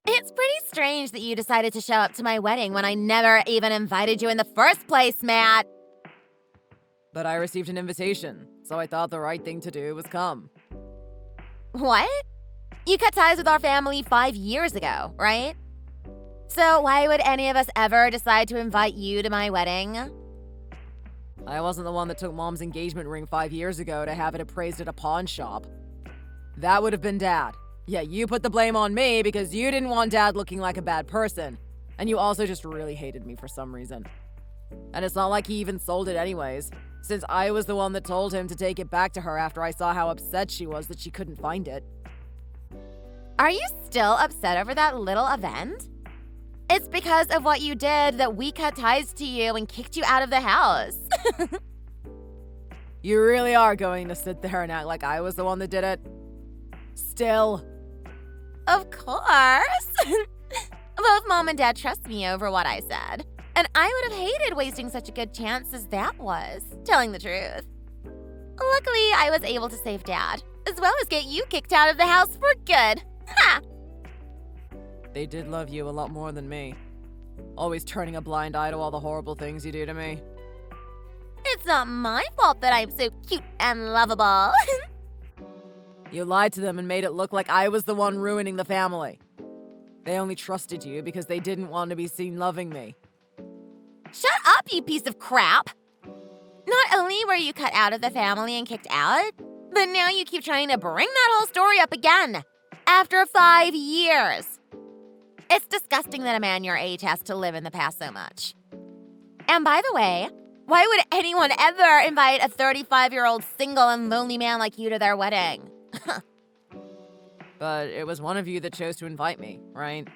It's pretty strange that you decided to show up to my wedding when I never even invited you in the first place, Matt. But I received an invitation, so I thought the right thing to do was come. What? You cut ties with our family 5 years ago, right? So why would any of us ever decide to invite you to my wedding? I wasn't the one that took Mom's engagement ring 5 years ago to have it appraised at a pawn shop. That would have been Dad. Yeah, you put the blame on me because you didn't want Dad looking like a bad person. And you also just really hated me for some reason. And it's not like he even sold it anyways, since I was the one that told him to take it back to her after I saw how upset she was that she couldn't find it. Are you still upset over that little event? It's because of what you did that we cut ties to you and kicked you out of the house. You really are going to sit there and act like I was the one that did it? Still. Of course. Both Mom and Dad trust me over what I said. And I would have hated wasting such a good chance as that was, telling the truth. Luckily, I was able to save Dad, as well as get you kicked out of the house for good. Ha! They did love you a lot more than me. Always turning a blind eye to all the horrible things you do to me. It's not my fault that I'm so cute and lovable. You lied to them and made it look like I was the one ruining the family. They only trusted you because they didn't want to be seen loving me. Shut up, you piece of crap! Not only were you cut out of the family and kicked out, but now you keep trying to bring that whole story up again. After 5 years. It's disgusting that a man your age has to live in the past so much. And by the way, why would anyone ever invite a 35-year-old single and lonely man like you to their wedding? But it was one of you that chose to invite me, right?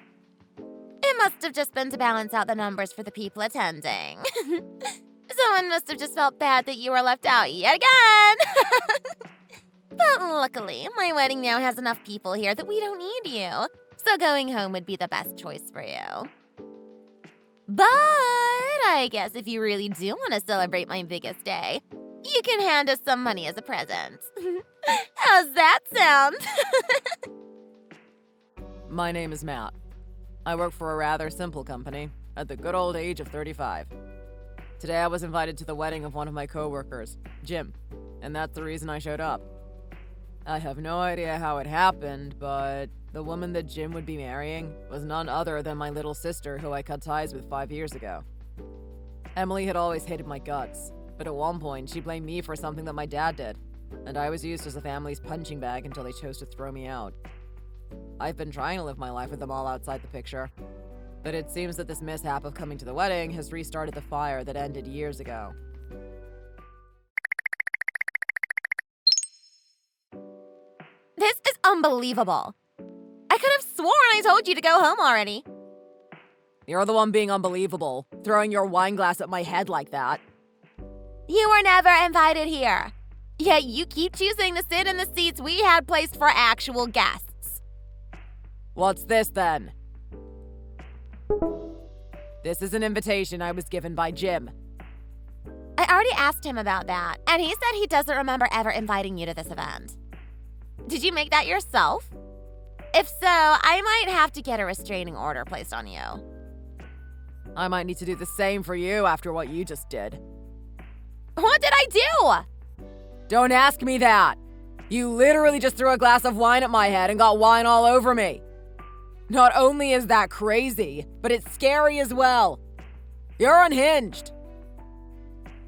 It must have just been to balance out the numbers for the people attending. Someone must have just felt bad that you were left out yet again. But luckily, my wedding now has enough people here that we don't need you. So going home would be the best choice for you. But I guess if you really do want to celebrate my biggest day, you can hand us some money as a present. How's that sound? My name is Matt. I work for a rather simple company at the good old age of 35. Today I was invited to the wedding of one of my coworkers, Jim, and that's the reason I showed up. I have no idea how it happened, but the woman that Jim would be marrying was none other than my little sister who I cut ties with 5 years ago. Emily had always hated my guts, but at one point she blamed me for something that my dad did, and I was used as the family's punching bag until they chose to throw me out. I've been trying to live my life with them all outside the picture, but it seems that this mishap of coming to the wedding has restarted the fire that ended years ago. This is unbelievable. I could have sworn I told you to go home already. You're the one being unbelievable, throwing your wine glass at my head like that. You were never invited here. Yet you keep choosing to sit in the seats we had placed for actual guests. What's this then? This is an invitation I was given by Jim. I already asked him about that, and he said he doesn't remember ever inviting you to this event. Did you make that yourself? If so, I might have to get a restraining order placed on you. I might need to do the same for you after what you just did. What did I do? Don't ask me that! You literally just threw a glass of wine at my head and got wine all over me. Not only is that crazy, but it's scary as well. You're unhinged.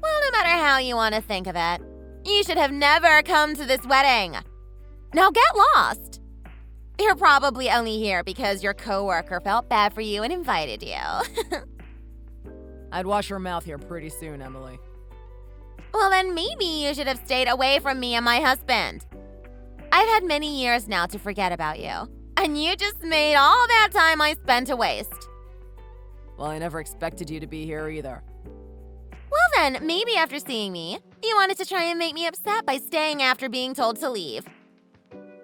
Well, no matter how you want to think of it, you should have never come to this wedding. Now get lost. You're probably only here because your coworker felt bad for you and invited you. I'd wash your mouth here pretty soon, Emily. Well, then maybe you should have stayed away from me and my husband. I've had many years now to forget about you, and you just made all that time I spent a waste. Well, I never expected you to be here either. Well then, maybe after seeing me, you wanted to try and make me upset by staying after being told to leave.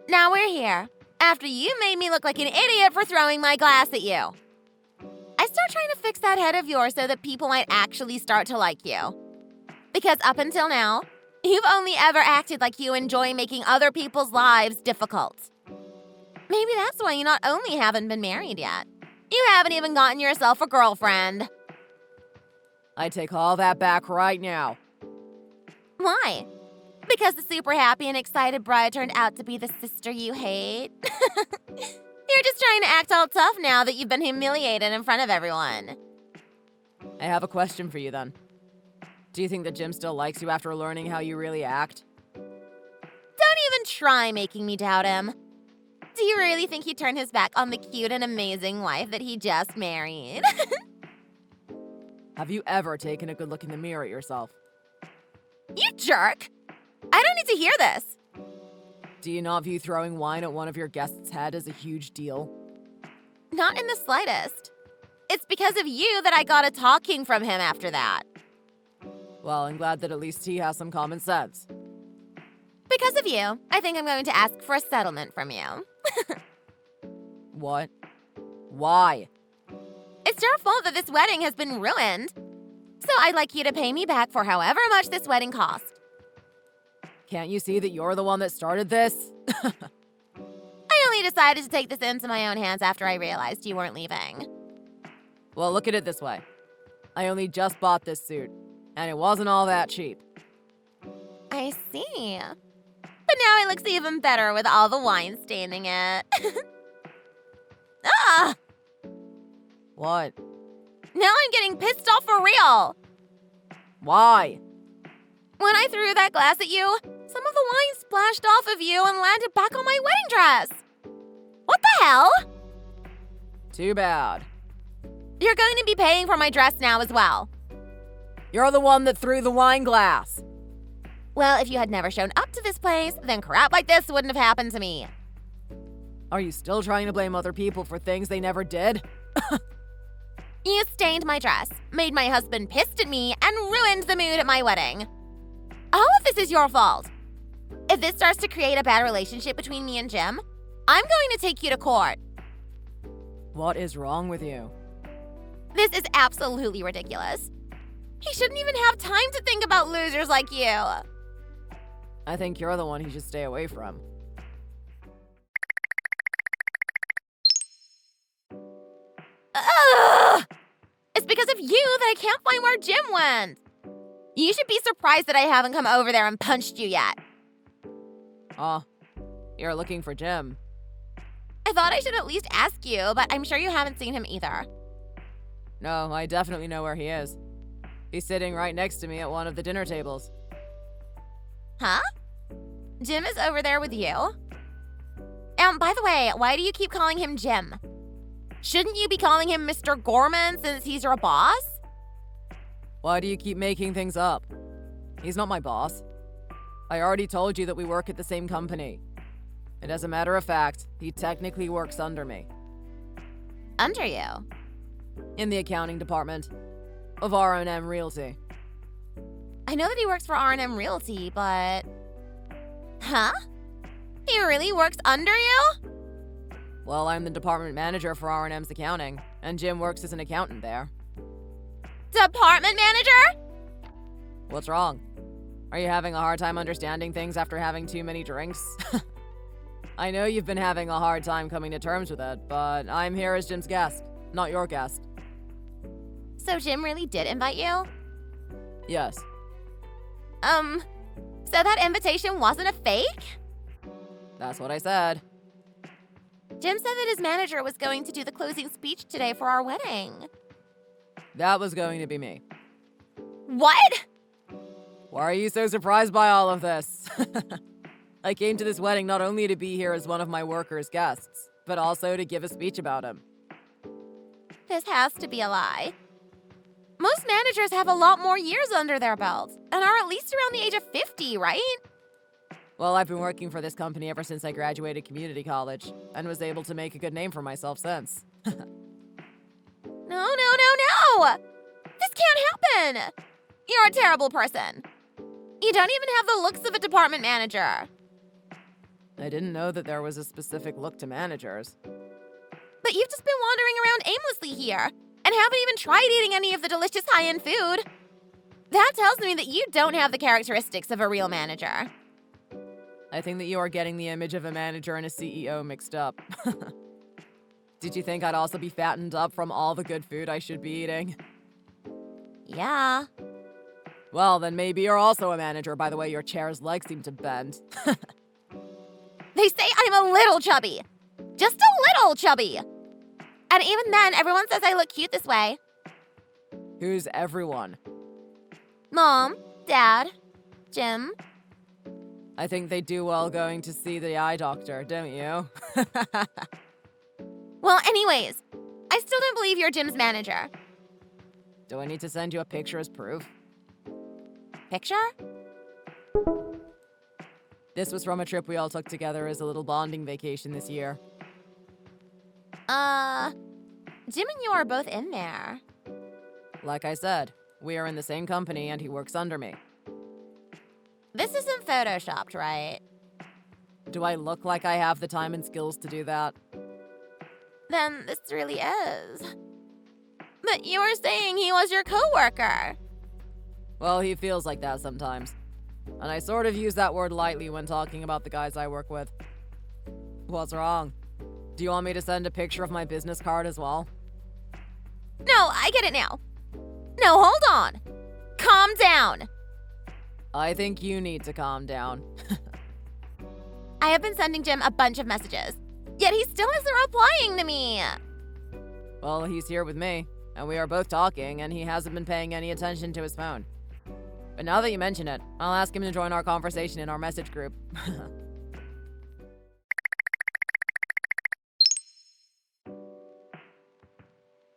Now we're here, after you made me look like an idiot for throwing my glass at you. I start trying to fix that head of yours so that people might actually start to like you. Because up until now, you've only ever acted like you enjoy making other people's lives difficult. Maybe that's why you not only haven't been married yet, you haven't even gotten yourself a girlfriend. I take all that back right now. Why? Because the super happy and excited bride turned out to be the sister you hate? You're just trying to act all tough now that you've been humiliated in front of everyone. I have a question for you then. Do you think that Jim still likes you after learning how you really act? Don't even try making me doubt him. Do you really think he'd turn his back on the cute and amazing wife that he just married? Have you ever taken a good look in the mirror at yourself? You jerk! I don't need to hear this. Do you not view throwing wine at one of your guests' head as a huge deal? Not in the slightest. It's because of you that I got a talking from him after that. Well, I'm glad that at least he has some common sense. Because of you, I think I'm going to ask for a settlement from you. What? Why? It's your fault that this wedding has been ruined. So I'd like you to pay me back for however much this wedding cost. Can't you see that you're the one that started this? I only decided to take this into my own hands after I realized you weren't leaving. Well, look at it this way. I only just bought this suit, and it wasn't all that cheap. I see. But now it looks even better with all the wine staining it. Ah! What? Now I'm getting pissed off for real. Why? When I threw that glass at you, some of the wine splashed off of you and landed back on my wedding dress. What the hell? Too bad. You're going to be paying for my dress now as well. You're the one that threw the wine glass. Well, if you had never shown up to this place, then crap like this wouldn't have happened to me. Are you still trying to blame other people for things they never did? You stained my dress, made my husband pissed at me, and ruined the mood at my wedding. All of this is your fault. If this starts to create a bad relationship between me and Jim, I'm going to take you to court. What is wrong with you? This is absolutely ridiculous. He shouldn't even have time to think about losers like you. I think you're the one he should stay away from. Ugh! It's because of you that I can't find where Jim went. You should be surprised that I haven't come over there and punched you yet. Oh, you're looking for Jim. I thought I should at least ask you, but I'm sure you haven't seen him either. No, I definitely know where he is. He's sitting right next to me at one of the dinner tables. Huh? Jim is over there with you? By the way, why do you keep calling him Jim? Shouldn't you be calling him Mr. Gorman since he's your boss? Why do you keep making things up? He's not my boss. I already told you that we work at the same company. And as a matter of fact, he technically works under me. Under you? In the accounting department of R&M Realty. I know that he works for R&M Realty, but... Huh? He really works under you? Well, I'm the department manager for R&M's accounting, and Jim works as an accountant there. Department manager? What's wrong? Are you having a hard time understanding things after having too many drinks? I know you've been having a hard time coming to terms with it, but I'm here as Jim's guest, not your guest. So Jim really did invite you? Yes. So that invitation wasn't a fake? That's what I said. Jim said that his manager was going to do the closing speech today for our wedding. That was going to be me. What? Why are you so surprised by all of this? I came to this wedding not only to be here as one of my workers' guests, but also to give a speech about him. This has to be a lie. Most managers have a lot more years under their belt and are at least around the age of 50, right? Well, I've been working for this company ever since I graduated community college and was able to make a good name for myself since. No! This can't happen! You're a terrible person. You don't even have the looks of a department manager. I didn't know that there was a specific look to managers. But you've just been wandering around aimlessly here and haven't even tried eating any of the delicious high-end food. That tells me that you don't have the characteristics of a real manager. I I think that you are getting the image of a manager and a CEO mixed up. Did you think I'd also be fattened up from all the good food I should be eating? Yeah. Well, then maybe you're also a manager by the way your chair's legs seem to bend. They say I'm a little chubby. Just a little chubby. And even then, everyone says I look cute this way. Who's everyone? Mom, Dad, Jim. I think they do well going to see the eye doctor, don't you? Well, anyways, I still don't believe you're Jim's manager. Do I need to send you a picture as proof? Picture? This was from a trip we all took together as a little bonding vacation this year. Jim and you are both in there. Like I said, we are in the same company and he works under me. This isn't photoshopped, right? Do I look like I have the time and skills to do that? Then this really is. But you were saying he was your coworker. Well, he feels like that sometimes. And I sort of use that word lightly when talking about the guys I work with. What's wrong? Do you want me to send a picture of my business card as well? No, I get it now. No, hold on. Calm down. I think you need to calm down. I have been sending Jim a bunch of messages, yet he still isn't replying to me. Well, he's here with me, and we are both talking, and he hasn't been paying any attention to his phone. But now that you mention it, I'll ask him to join our conversation in our message group.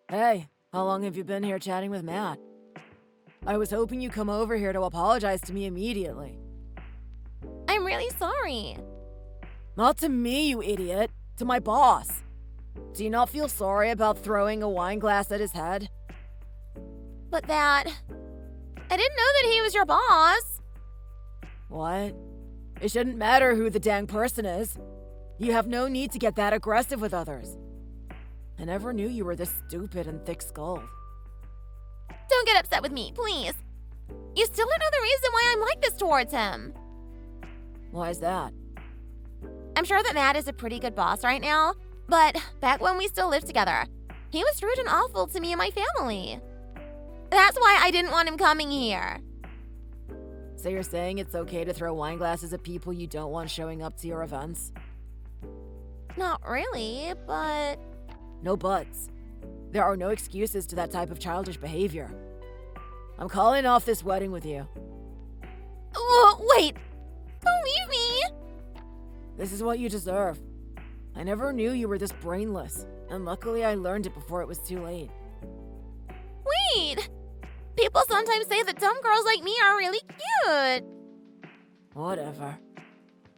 Hey, how long have you been here chatting with Matt? I was hoping you'd come over here to apologize to me immediately. I'm really sorry. Not to me, you idiot. To my boss. Do you not feel sorry about throwing a wine glass at his head? But that... I didn't know that he was your boss. What? It shouldn't matter who the dang person is. You have no need to get that aggressive with others. I never knew you were this stupid and thick-skulled. Don't get upset with me, please. You still don't know the reason why I'm like this towards him. Why is that? I'm sure that Matt is a pretty good boss right now, but back when we still lived together, he was rude and awful to me and my family. That's why I didn't want him coming here. So you're saying it's okay to throw wine glasses at people you don't want showing up to your events? Not really, but... No buts. There are no excuses to that type of childish behavior. I'm calling off this wedding with you. Wait! Don't leave me! This is what you deserve. I never knew you were this brainless, and luckily I learned it before it was too late. Wait! People sometimes say that dumb girls like me are really cute. Whatever.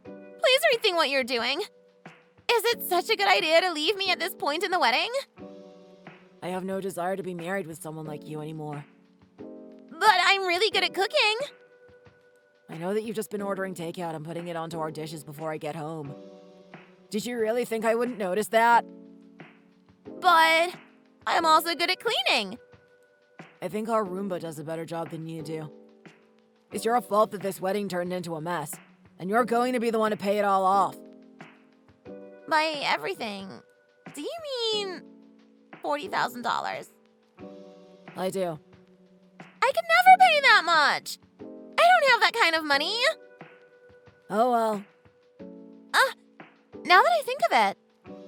Please rethink what you're doing. Is it such a good idea to leave me at this point in the wedding? I have no desire to be married with someone like you anymore. But I'm really good at cooking. I know that you've just been ordering takeout and putting it onto our dishes before I get home. Did you really think I wouldn't notice that? But I'm also good at cleaning. I think our Roomba does a better job than you do. It's your fault that this wedding turned into a mess, and you're going to be the one to pay it all off. By everything, do you mean $40,000? I do. I could never pay that much. I don't have that kind of money. Oh well. Now that I think of it,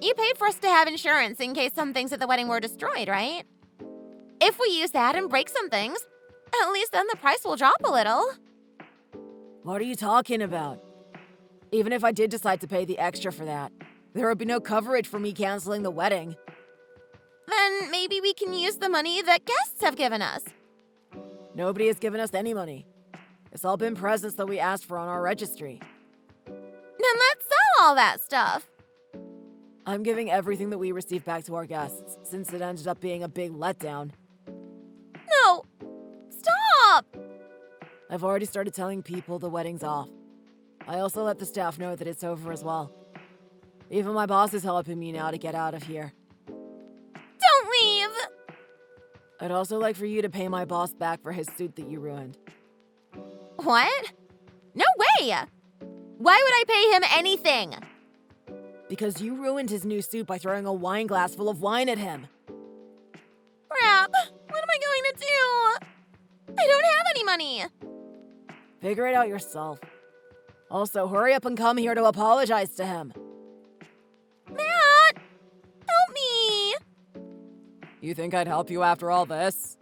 you paid for us to have insurance in case some things at the wedding were destroyed, right? If we use that and break some things, at least then the price will drop a little. What are you talking about? Even if I did decide to pay the extra for that, there would be no coverage for me canceling the wedding. Then maybe we can use the money that guests have given us. Nobody has given us any money. It's all been presents that we asked for on our registry. Then let's sell all that stuff. I'm giving everything that we received back to our guests, since it ended up being a big letdown. No! Stop! I've already started telling people the wedding's off. I also let the staff know that it's over as well. Even my boss is helping me now to get out of here. Don't leave! I'd also like for you to pay my boss back for his suit that you ruined. What? No way! Why would I pay him anything? Because you ruined his new suit by throwing a wine glass full of wine at him. Crap! What am I going to do? I don't have any money! Figure it out yourself. Also, hurry up and come here to apologize to him. Matt! Help me! You think I'd help you after all this?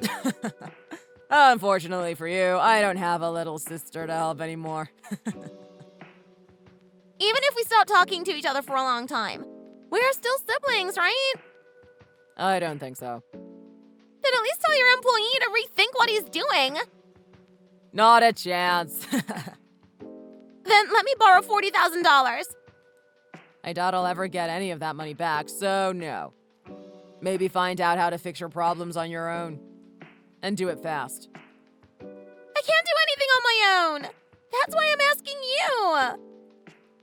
Unfortunately for you, I don't have a little sister to help anymore. Even if we stop talking to each other for a long time, we are still siblings, right? I don't think so. Then at least tell your employee to rethink what he's doing. Not a chance. Then let me borrow $40,000. I doubt I'll ever get any of that money back, so no. Maybe find out how to fix your problems on your own. And do it fast. I can't do anything on my own. That's why I'm asking you.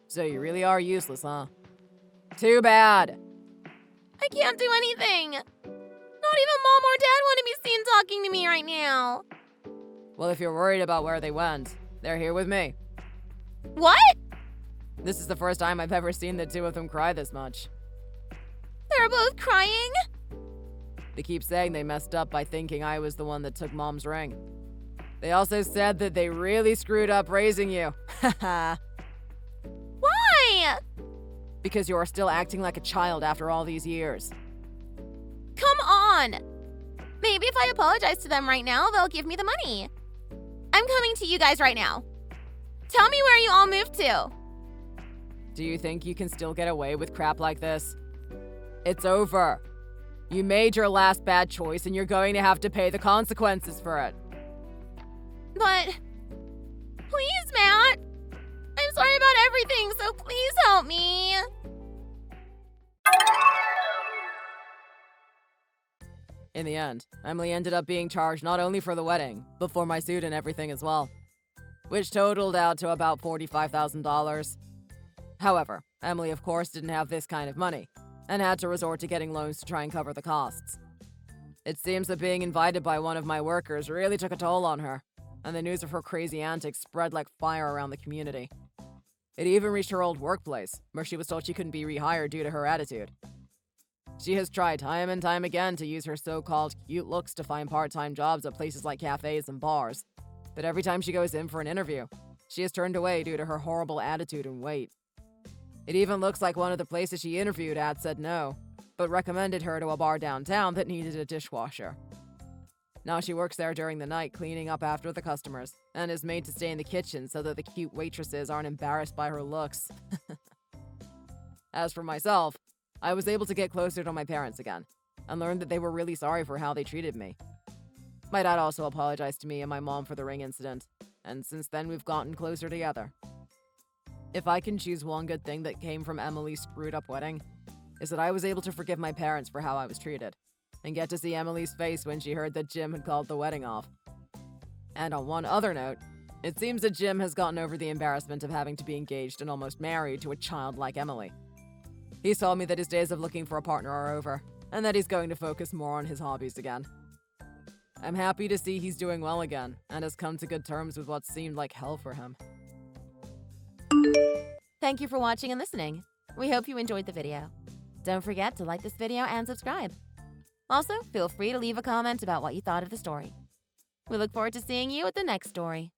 So you really are useless, huh? Too bad. I can't do anything. Not even Mom or Dad want to be seen talking to me right now. Well, if you're worried about where they went, they're here with me. What? This is the first time I've ever seen the two of them cry this much. They're both crying? They keep saying they messed up by thinking I was the one that took Mom's ring. They also said that they really screwed up raising you. Haha. Why? Because you are still acting like a child after all these years. Come on. Maybe if I apologize to them right now, they'll give me the money. I'm coming to you guys right now. Tell me where you all moved to. Do you think you can still get away with crap like this? It's over. You made your last bad choice and you're going to have to pay the consequences for it. But please, Matt. I'm sorry about everything, so please help me. In the end, Emily ended up being charged not only for the wedding, but for my suit and everything as well, which totaled out to about $45,000. However, Emily of course didn't have this kind of money, and had to resort to getting loans to try and cover the costs. It seems that being invited by one of my workers really took a toll on her, and the news of her crazy antics spread like fire around the community. It even reached her old workplace, where she was told she couldn't be rehired due to her attitude. She has tried time and time again to use her so-called cute looks to find part-time jobs at places like cafes and bars, but every time she goes in for an interview, she is turned away due to her horrible attitude and weight. It even looks like one of the places she interviewed at said no, but recommended her to a bar downtown that needed a dishwasher. Now she works there during the night cleaning up after the customers, and is made to stay in the kitchen so that the cute waitresses aren't embarrassed by her looks. As for myself, I was able to get closer to my parents again, and learned that they were really sorry for how they treated me. My dad also apologized to me and my mom for the ring incident, and since then we've gotten closer together. If I can choose one good thing that came from Emily's screwed up wedding, is that I was able to forgive my parents for how I was treated, and get to see Emily's face when she heard that Jim had called the wedding off. And on one other note, it seems that Jim has gotten over the embarrassment of having to be engaged and almost married to a child like Emily. He's told me that his days of looking for a partner are over, and that he's going to focus more on his hobbies again. I'm happy to see he's doing well again, and has come to good terms with what seemed like hell for him. Thank you for watching and listening. We hope you enjoyed the video. Don't forget to like this video and subscribe. Also, feel free to leave a comment about what you thought of the story. We look forward to seeing you at the next story.